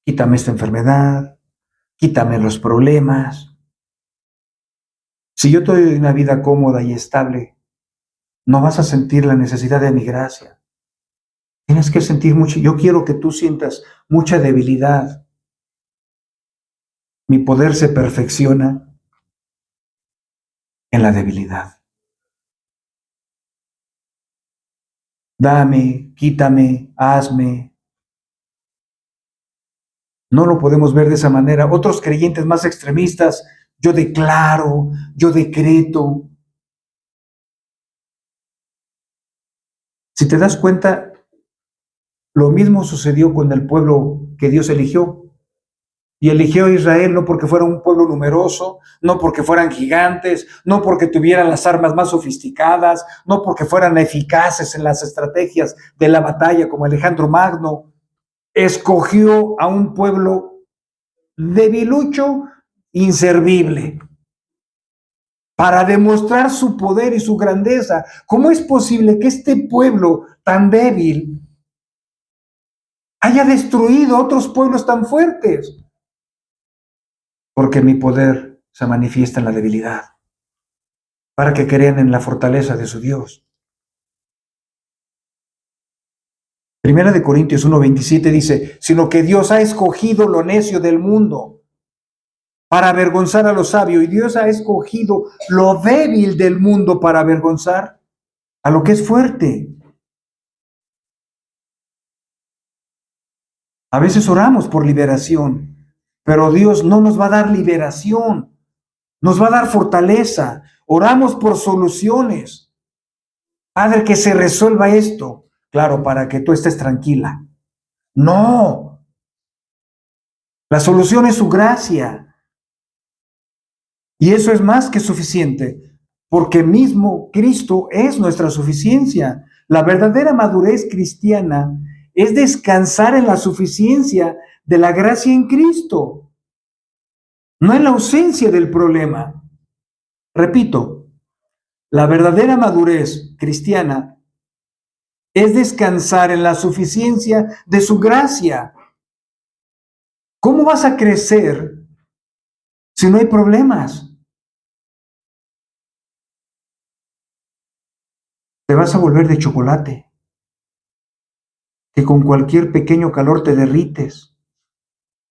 quítame esta enfermedad, quítame los problemas. Si yo te doy una vida cómoda y estable, no vas a sentir la necesidad de mi gracia. Tienes que sentir mucho. Yo quiero que tú sientas mucha debilidad. Mi poder se perfecciona en la debilidad. Dame, quítame, hazme. No lo podemos ver de esa manera. Otros creyentes más extremistas: yo declaro, yo decreto. Si te das cuenta, lo mismo sucedió con el pueblo que Dios eligió. Y eligió a Israel no porque fuera un pueblo numeroso, no porque fueran gigantes, no porque tuvieran las armas más sofisticadas, no porque fueran eficaces en las estrategias de la batalla como Alejandro Magno. Escogió a un pueblo debilucho, inservible, para demostrar su poder y su grandeza. ¿Cómo es posible que este pueblo tan débil haya destruido otros pueblos tan fuertes? Porque mi poder se manifiesta en la debilidad, para que crean en la fortaleza de su Dios. Primera de Corintios 1:27 dice, sino que Dios ha escogido lo necio del mundo para avergonzar a lo sabio, y Dios ha escogido lo débil del mundo para avergonzar a lo que es fuerte. A veces oramos por liberación, pero Dios no nos va a dar liberación, nos va a dar fortaleza. Oramos por soluciones. Padre, que se resuelva esto. Claro, para que tú estés tranquila. No, la solución es su gracia. Y eso es más que suficiente, porque mismo Cristo es nuestra suficiencia. La verdadera madurez cristiana es descansar en la suficiencia de la gracia en Cristo, no en la ausencia del problema. Repito, la verdadera madurez cristiana es descansar en la suficiencia de su gracia. ¿Cómo vas a crecer si no hay problemas? Te vas a volver de chocolate, que con cualquier pequeño calor te derrites.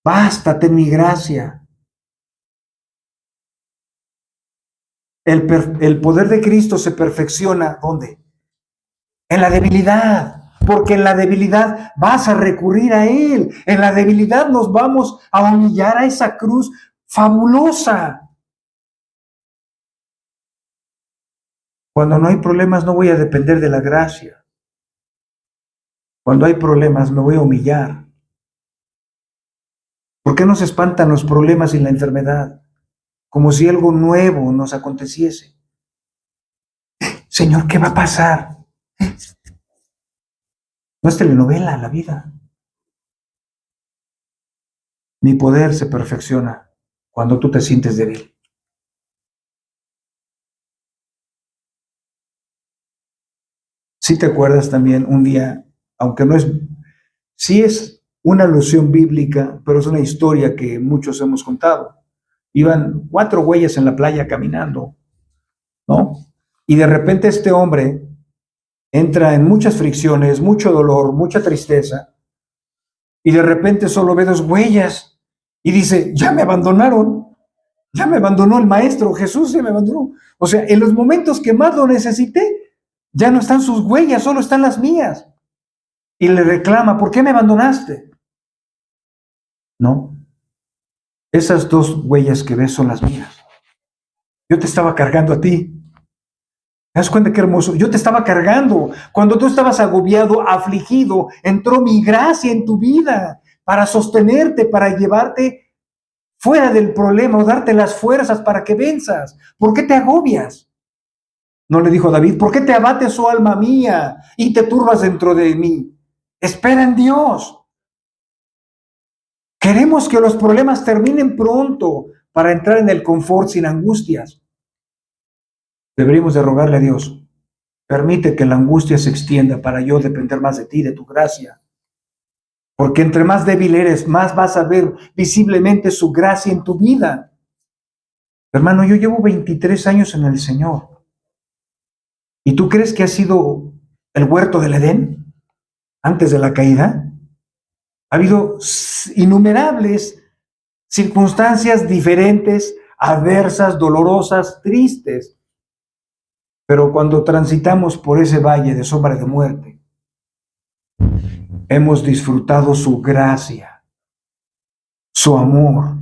Bástate en mi gracia. El poder de Cristo se perfecciona, ¿dónde? En la debilidad, porque en la debilidad vas a recurrir a Él. En la debilidad nos vamos a humillar a esa cruz fabulosa. Cuando no hay problemas no voy a depender de la gracia. Cuando hay problemas me voy a humillar. ¿Por qué nos espantan los problemas y la enfermedad? Como si algo nuevo nos aconteciese. Señor, ¿qué va a pasar? No es telenovela la vida. Mi poder se perfecciona cuando tú te sientes débil. Si te acuerdas también un día, aunque no es, sí es una alusión bíblica, pero es una historia que muchos hemos contado. Iban 4 güeyes en la playa caminando, ¿no? Y de repente este hombre entra en muchas fricciones, mucho dolor, mucha tristeza, y de repente solo ve 2 huellas y dice, ya me abandonó el maestro, Jesús ya me abandonó. O sea, en los momentos que más lo necesité, ya no están sus huellas, solo están las mías. Y le reclama, ¿por qué me abandonaste? No, esas 2 huellas que ves son las mías. Yo te estaba cargando a ti. ¿Te das cuenta qué hermoso? Yo te estaba cargando. Cuando tú estabas agobiado, afligido, entró mi gracia en tu vida para sostenerte, para llevarte fuera del problema o darte las fuerzas para que venzas. ¿Por qué te agobias? No le dijo David, ¿por qué te abates, oh alma mía, y te turbas dentro de mí? Espera en Dios. Queremos que los problemas terminen pronto para entrar en el confort sin angustias. Deberíamos de rogarle a Dios, permite que la angustia se extienda para yo depender más de ti, de tu gracia. Porque entre más débil eres, más vas a ver visiblemente su gracia en tu vida. Hermano, yo llevo 23 años en el Señor. ¿Y tú crees que ha sido el huerto del Edén antes de la caída? Ha habido innumerables circunstancias diferentes, adversas, dolorosas, tristes. Pero cuando transitamos por ese valle de sombra de muerte, hemos disfrutado su gracia, su amor.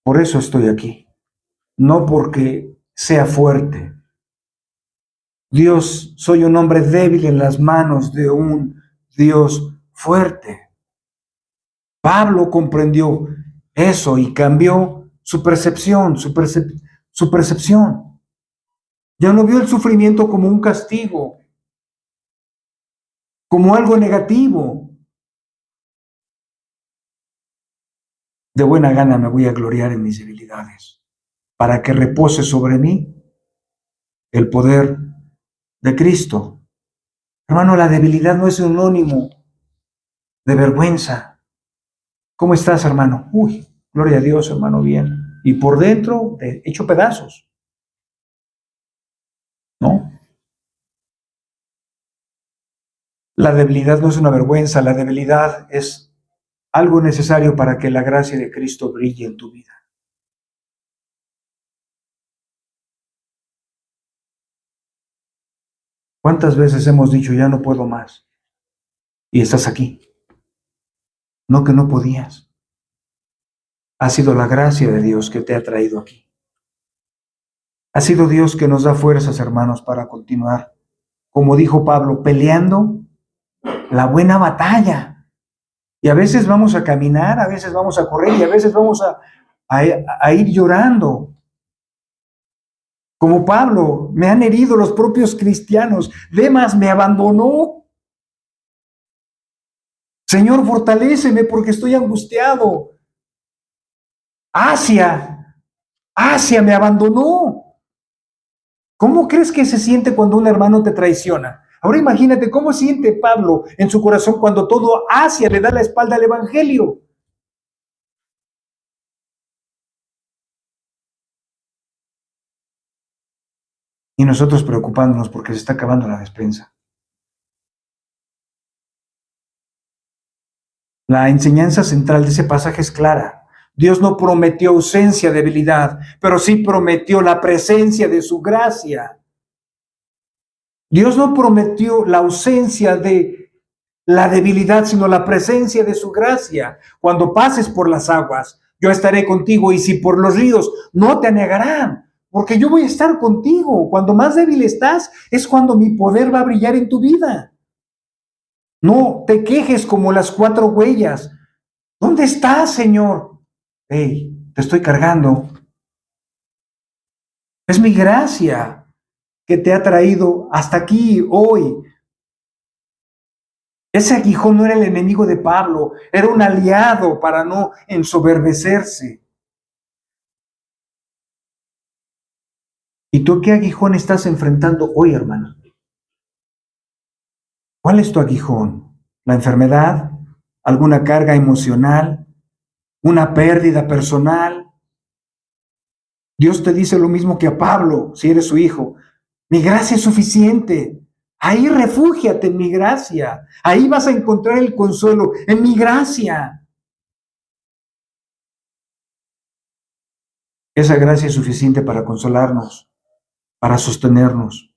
Por eso estoy aquí, no porque sea fuerte. Dios, soy un hombre débil en las manos de un Dios fuerte. Pablo comprendió eso y cambió su percepción, su percepción. Ya no vio el sufrimiento como un castigo, como algo negativo. De buena gana me voy a gloriar en mis debilidades, para que repose sobre mí el poder de Cristo. Hermano, la debilidad no es sinónimo de vergüenza. ¿Cómo estás, hermano? Uy, gloria a Dios, hermano, bien. Y por dentro, hecho pedazos, ¿no? La debilidad no es una vergüenza, la debilidad es algo necesario para que la gracia de Cristo brille en tu vida. ¿Cuántas veces hemos dicho, ya no puedo más? Y estás aquí. No que no podías. Ha sido la gracia de Dios que te ha traído aquí. Ha sido Dios que nos da fuerzas, hermanos, para continuar. Como dijo Pablo, peleando la buena batalla. Y a veces vamos a caminar, a veces vamos a correr y a veces vamos a ir llorando. Como Pablo, me han herido los propios cristianos. Demas me abandonó. Señor, fortaléceme porque estoy angustiado. Asia me abandonó. ¿Cómo crees que se siente cuando un hermano te traiciona? Ahora imagínate cómo siente Pablo en su corazón cuando todo Asia le da la espalda al Evangelio. Y nosotros preocupándonos porque se está acabando la despensa. La enseñanza central de ese pasaje es clara. Dios no prometió ausencia, debilidad, pero sí prometió la presencia de su gracia. Dios no prometió la ausencia de la debilidad, sino la presencia de su gracia. Cuando pases por las aguas, yo estaré contigo, y si por los ríos, no te anegarán, porque yo voy a estar contigo. Cuando más débil estás, es cuando mi poder va a brillar en tu vida. No te quejes como las 4 huellas. ¿Dónde estás, Señor? Hey, te estoy cargando. Es mi gracia que te ha traído hasta aquí hoy. Ese aguijón no era el enemigo de Pablo, era un aliado para no ensoberbecerse. ¿Y tú qué aguijón estás enfrentando hoy, hermano? ¿Cuál es tu aguijón? ¿La enfermedad? ¿Alguna carga emocional? ¿Una pérdida personal? Dios te dice lo mismo que a Pablo, si eres su hijo. Mi gracia es suficiente. Ahí refúgiate en mi gracia. Ahí vas a encontrar el consuelo, en mi gracia. Esa gracia es suficiente para consolarnos, para sostenernos,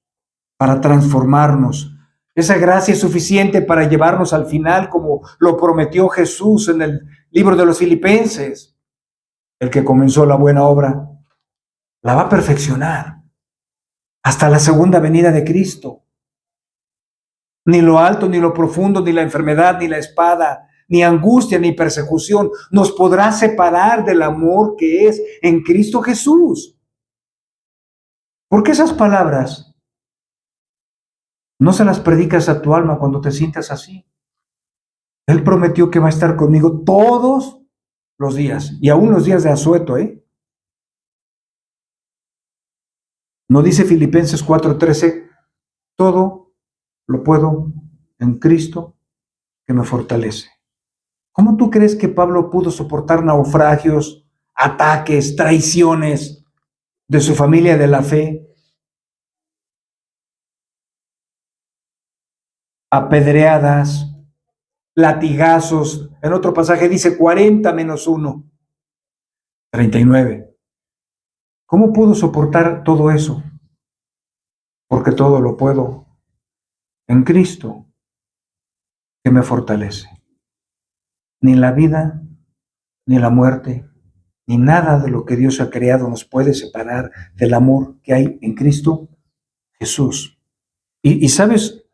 para transformarnos. Esa gracia es suficiente para llevarnos al final, como lo prometió Jesús en el libro de los Filipenses. El que comenzó la buena obra la va a perfeccionar hasta la segunda venida de Cristo. Ni lo alto, ni lo profundo, ni la enfermedad, ni la espada, ni angustia, ni persecución nos podrá separar del amor que es en Cristo Jesús. Porque esas palabras no se las predicas a tu alma cuando te sientas así. Él prometió que va a estar conmigo todos los días, y aún los días de asueto, ¿eh? ¿No dice Filipenses 4:13? Todo lo puedo en Cristo que me fortalece. ¿Cómo tú crees que Pablo pudo soportar naufragios, ataques, traiciones de su familia de la fe, apedreadas, latigazos? En otro pasaje dice 40 menos 1, 39. ¿Cómo pudo soportar todo eso? Porque todo lo puedo en Cristo que me fortalece. Ni la vida, ni la muerte, ni nada de lo que Dios ha creado nos puede separar del amor que hay en Cristo Jesús. Y sabes,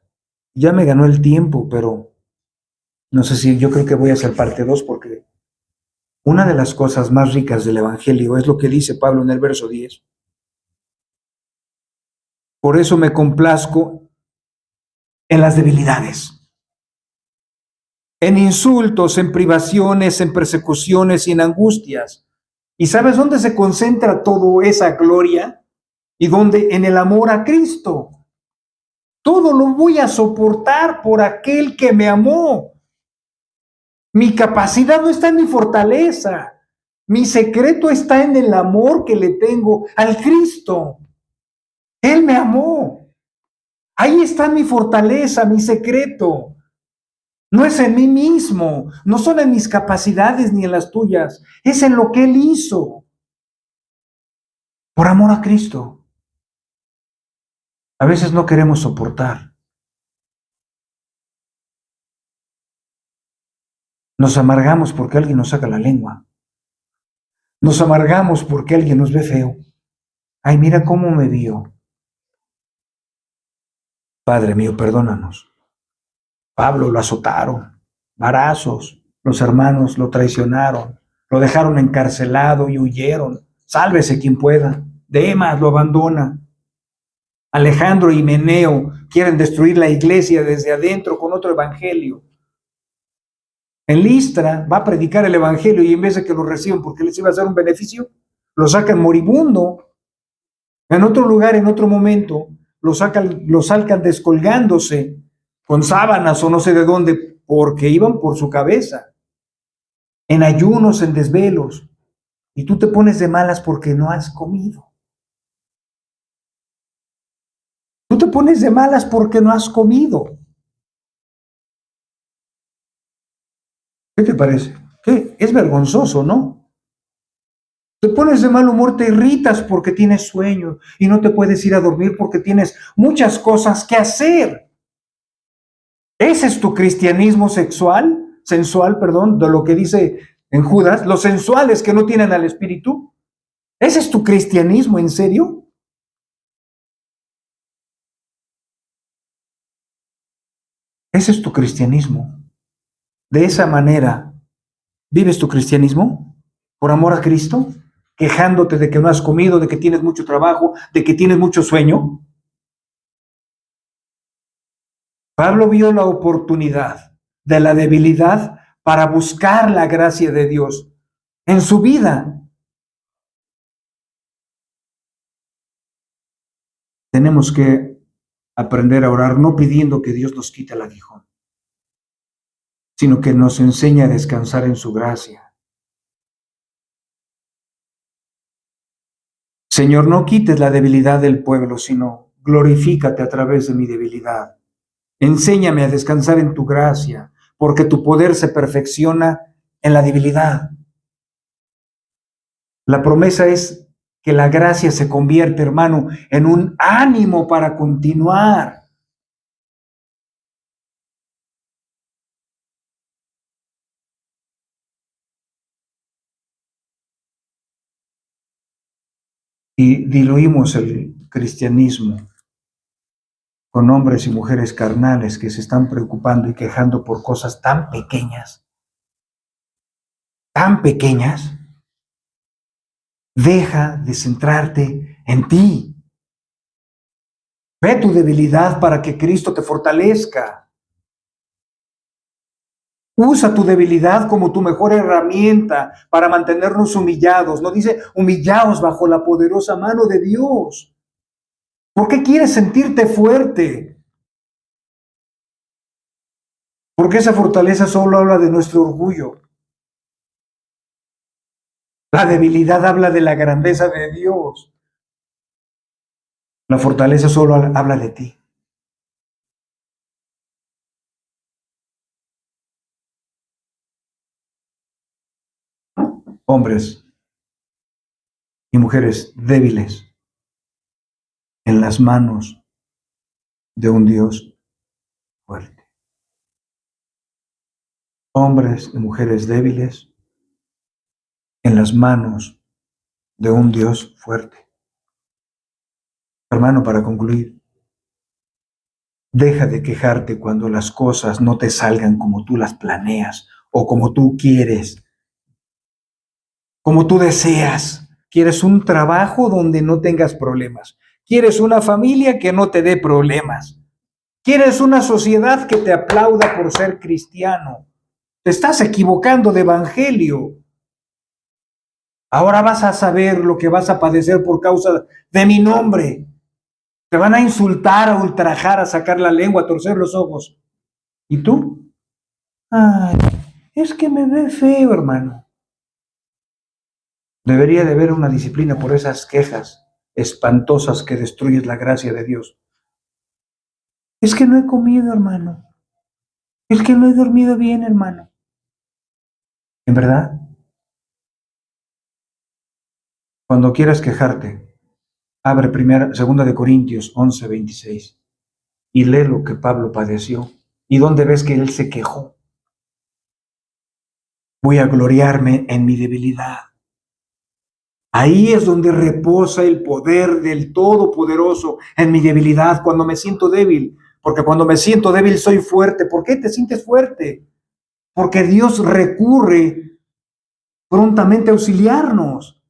ya me ganó el tiempo, pero no sé si yo creo que voy a hacer parte 2, porque una de las cosas más ricas del Evangelio es lo que dice Pablo en el verso 10. Por eso me complazco en las debilidades. en insultos, en privaciones, en persecuciones y en angustias. ¿Y sabes dónde se concentra toda esa gloria? ¿Y dónde? En el amor a Cristo. Todo lo voy a soportar por aquel que me amó. Mi capacidad no está en mi fortaleza. Mi secreto está en el amor que le tengo al Cristo. Él me amó. Ahí está mi fortaleza, mi secreto. No es en mí mismo, no son en mis capacidades ni en las tuyas, es en lo que Él hizo. Por amor a Cristo. A veces no queremos soportar. Nos amargamos porque alguien nos saca la lengua. Nos amargamos porque alguien nos ve feo. Ay, mira cómo me vio. Padre mío, perdónanos. Pablo lo azotaron, varazos, los hermanos lo traicionaron, lo dejaron encarcelado y huyeron. Sálvese quien pueda. Demas lo abandona. Alejandro y Meneo quieren destruir la iglesia desde adentro con otro evangelio. En Listra va a predicar el evangelio y en vez de que lo reciban porque les iba a hacer un beneficio, lo sacan moribundo. En otro lugar, en otro momento, lo sacan descolgándose con sábanas o no sé de dónde, porque iban por su cabeza, en ayunos, en desvelos, y tú te pones de malas porque no has comido. Tú te pones de malas porque no has comido. ¿Qué te parece? ¿Qué? Es vergonzoso, ¿no? Te pones de mal humor, te irritas porque tienes sueño y no te puedes ir a dormir porque tienes muchas cosas que hacer. ¿Ese es tu cristianismo sensual, perdón, de lo que dice en Judas, los sensuales que no tienen al Espíritu? ¿Ese es tu cristianismo, en serio? Ese es tu cristianismo. De esa manera, ¿vives tu cristianismo? ¿Por amor a Cristo? ¿Quejándote de que no has comido, de que tienes mucho trabajo, de que tienes mucho sueño? Pablo vio la oportunidad de la debilidad para buscar la gracia de Dios en su vida. Tenemos que aprender a orar no pidiendo que Dios nos quite el aguijón, sino que nos enseñe a descansar en su gracia. Señor, no quites la debilidad del pueblo, sino glorifícate a través de mi debilidad. Enséñame a descansar en tu gracia, porque tu poder se perfecciona en la debilidad. La promesa es que la gracia se convierte, hermano, en un ánimo para continuar. Y diluimos el cristianismo con hombres y mujeres carnales que se están preocupando y quejando por cosas tan pequeñas. Tan pequeñas. Deja de centrarte en ti. Ve tu debilidad para que Cristo te fortalezca. Usa tu debilidad como tu mejor herramienta para mantenernos humillados. No dice humillaos bajo la poderosa mano de Dios. ¿Por qué quieres sentirte fuerte? Porque esa fortaleza solo habla de nuestro orgullo. La debilidad habla de la grandeza de Dios. La fortaleza solo habla de ti. Hombres y mujeres débiles en las manos de un Dios fuerte. Hombres y mujeres débiles en las manos de un Dios fuerte. Hermano, para concluir, deja de quejarte cuando las cosas no te salgan como tú las planeas o como tú quieres, como tú deseas. Quieres un trabajo donde no tengas problemas. Quieres una familia que no te dé problemas. Quieres una sociedad que te aplauda por ser cristiano. Te estás equivocando de evangelio. Ahora vas a saber lo que vas a padecer por causa de mi nombre. Te van a insultar, a ultrajar, a sacar la lengua, a torcer los ojos. ¿Y tú? Ay, es que me ve feo, hermano. Debería de haber una disciplina por esas quejas espantosas que destruyes la gracia de Dios. Es que no he comido, hermano. Es que no he dormido bien, hermano. ¿En verdad? Cuando quieras quejarte, abre segunda de Corintios 11:26 y lee lo que Pablo padeció. ¿Y dónde ves que él se quejó? Voy a gloriarme en mi debilidad. Ahí es donde reposa el poder del Todopoderoso, en mi debilidad, cuando me siento débil. Porque cuando me siento débil soy fuerte. ¿Por qué te sientes fuerte? Porque Dios recurre prontamente a auxiliarnos.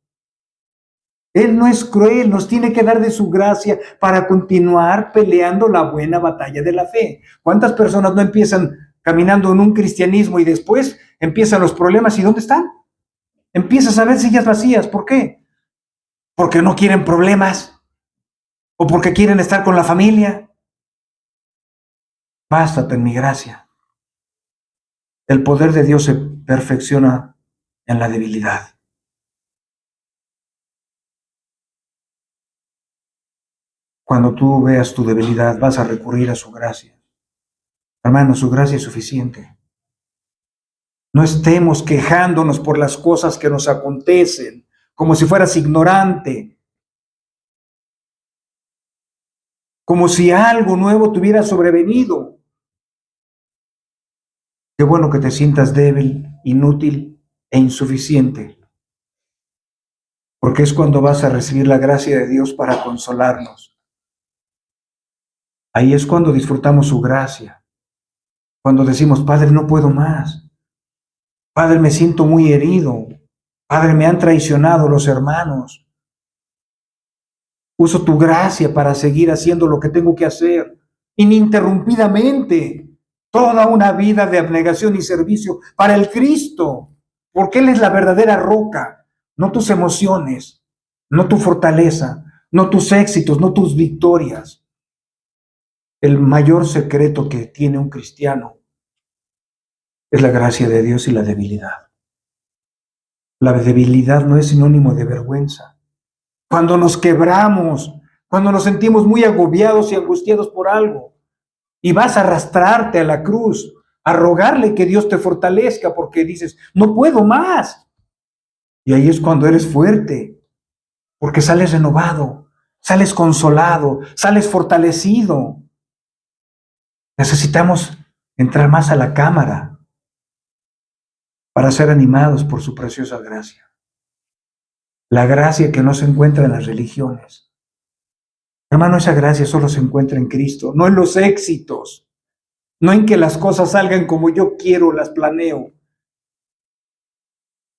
Él no es cruel, nos tiene que dar de su gracia para continuar peleando la buena batalla de la fe. ¿Cuántas personas no empiezan caminando en un cristianismo y después empiezan los problemas? ¿Y dónde están? Empiezas a ver sillas vacías. ¿Por qué? Porque no quieren problemas o porque quieren estar con la familia. Bástate en mi gracia. El poder de Dios se perfecciona en la debilidad. Cuando tú veas tu debilidad, vas a recurrir a su gracia. Hermano, su gracia es suficiente. No estemos quejándonos por las cosas que nos acontecen, como si fueras ignorante, como si algo nuevo te hubiera sobrevenido. Qué bueno que te sientas débil, inútil e insuficiente, porque es cuando vas a recibir la gracia de Dios para consolarnos. Ahí es cuando disfrutamos su gracia, cuando decimos, Padre, no puedo más. Padre, me siento muy herido. Padre, me han traicionado los hermanos. Uso tu gracia para seguir haciendo lo que tengo que hacer ininterrumpidamente. Toda una vida de abnegación y servicio para el Cristo, porque Él es la verdadera roca, no tus emociones, no tu fortaleza, no tus éxitos, no tus victorias. El mayor secreto que tiene un cristiano es la gracia de Dios y la debilidad. La debilidad no es sinónimo de vergüenza. Cuando nos quebramos, cuando nos sentimos muy agobiados y angustiados por algo, y vas a arrastrarte a la cruz, a rogarle que Dios te fortalezca, porque dices, no puedo más. Y ahí es cuando eres fuerte, porque sales renovado, sales consolado, sales fortalecido. Necesitamos entrar más a la cámara para ser animados por su preciosa gracia. La gracia que no se encuentra en las religiones. Hermano, esa gracia solo se encuentra en Cristo, no en los éxitos, no en que las cosas salgan como yo quiero, las planeo.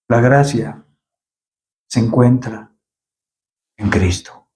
La gracia se encuentra en Cristo.